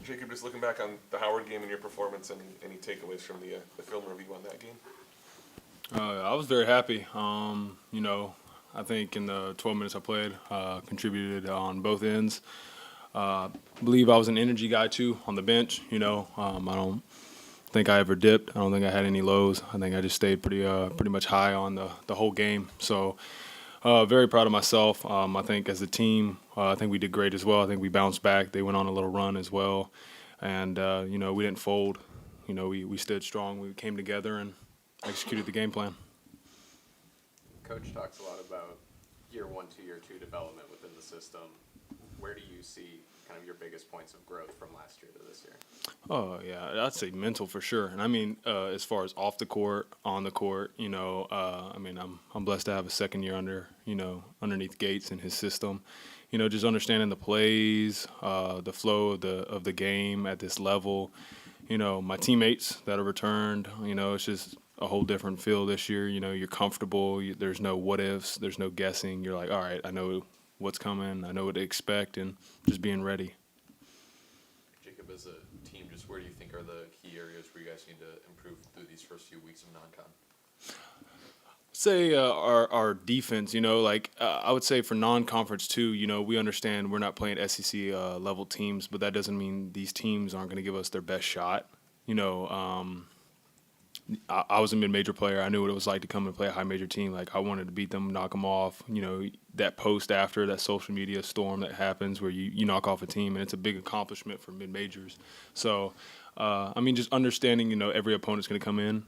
Jacob, just looking back on the Howard game and your performance, and any takeaways from the film review on that game? I was very happy. I think in the 12 minutes I played, contributed on both ends. I believe I was an energy guy too on the bench. I don't think I ever dipped. I don't think I had any lows. I think I just stayed pretty much high on the whole game. So very proud of myself. I think as a team, I think we did great as well. I think we bounced back. They went on a little run as well, and we didn't fold. We stood strong. We came together and executed the game plan. Coach talks a lot about year 1 to year 2 development within the system. Where do you see kind of your biggest points of growth from last year to this year? Oh yeah, I'd say mental for sure. And I mean, as far as off the court, on the court, I'm blessed to have a second year underneath Gates and his system. Just understanding the plays, the flow of the game at this level. My teammates that have returned. It's just a whole different feel this year. You're comfortable. There's no what ifs. There's no guessing. You're like, all right, I know what's coming. I know what to expect, and just being ready. Jacob, as a team, just where do you think are the key areas where you guys need to improve through these first few weeks of non-con? Say our defense, I would say for non-conference too, we understand we're not playing SEC level teams, but that doesn't mean these teams aren't going to give us their best shot. I was a mid-major player. I knew what it was like to come and play a high-major team. Like, I wanted to beat them, knock them off. That post after, that social media storm that happens where you knock off a team, and it's a big accomplishment for mid-majors. So, just understanding, every opponent's going to come in,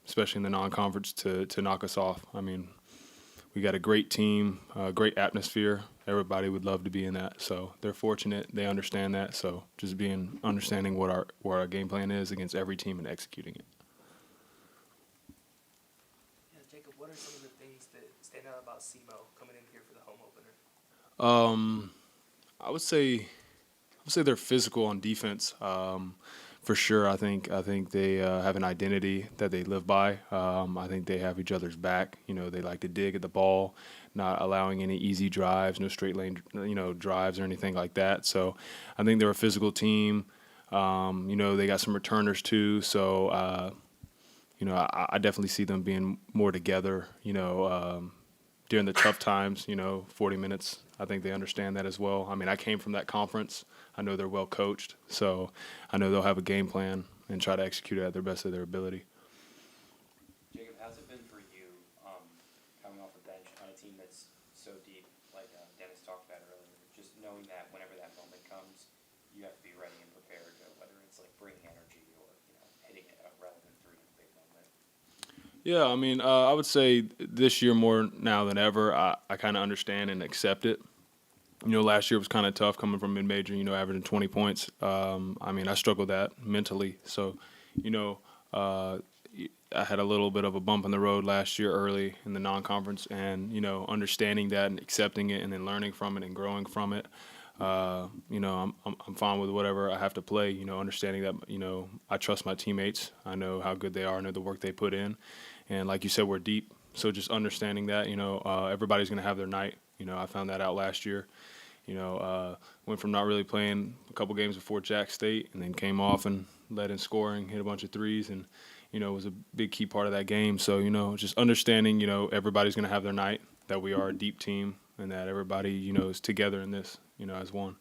especially in the non-conference, to knock us off. We got a great team, great atmosphere. Everybody would love to be in that. So they're fortunate. They understand that. So just understanding what our game plan is against every team and executing it. Jacob, what are some of the things that stand out about SEMO coming in here for the home opener? I would say they're physical on defense. For sure, I think they have an identity that they live by. I think they have each other's back. They like to dig at the ball, not allowing any easy drives, no straight lane, drives or anything like that. So I think they're a physical team. They got some returners too. So I definitely see them being more together, during the tough times, 40 minutes. I think they understand that as well. I came from that conference. I know they're well coached, so I know they'll have a game plan and try to execute it at their best of their ability. Jacob, how's it been for you coming off the bench on a team that's so deep, like Dennis talked about earlier, just knowing that whenever that moment comes, you have to be ready and prepared, whether it's like bringing energy or hitting a relevant three in a big moment? Yeah, I would say this year more now than ever, I kind of understand and accept it. Last year was kind of tough coming from mid-major, averaging 20 points. I struggled that mentally. So, I had a little bit of a bump in the road last year early in the non-conference, and, understanding that and accepting it and then learning from it and growing from it. I'm fine with whatever I have to play, understanding that, I trust my teammates. I know how good they are. I know the work they put in. And like you said, we're deep. So just understanding that, everybody's going to have their night. I found that out last year. Went from not really playing a couple games before Jack State and then came off and led in scoring, hit a bunch of threes, and, was a big key part of that game. So, just understanding, everybody's going to have their night, that we are a deep team and that everybody, is together in this, as one.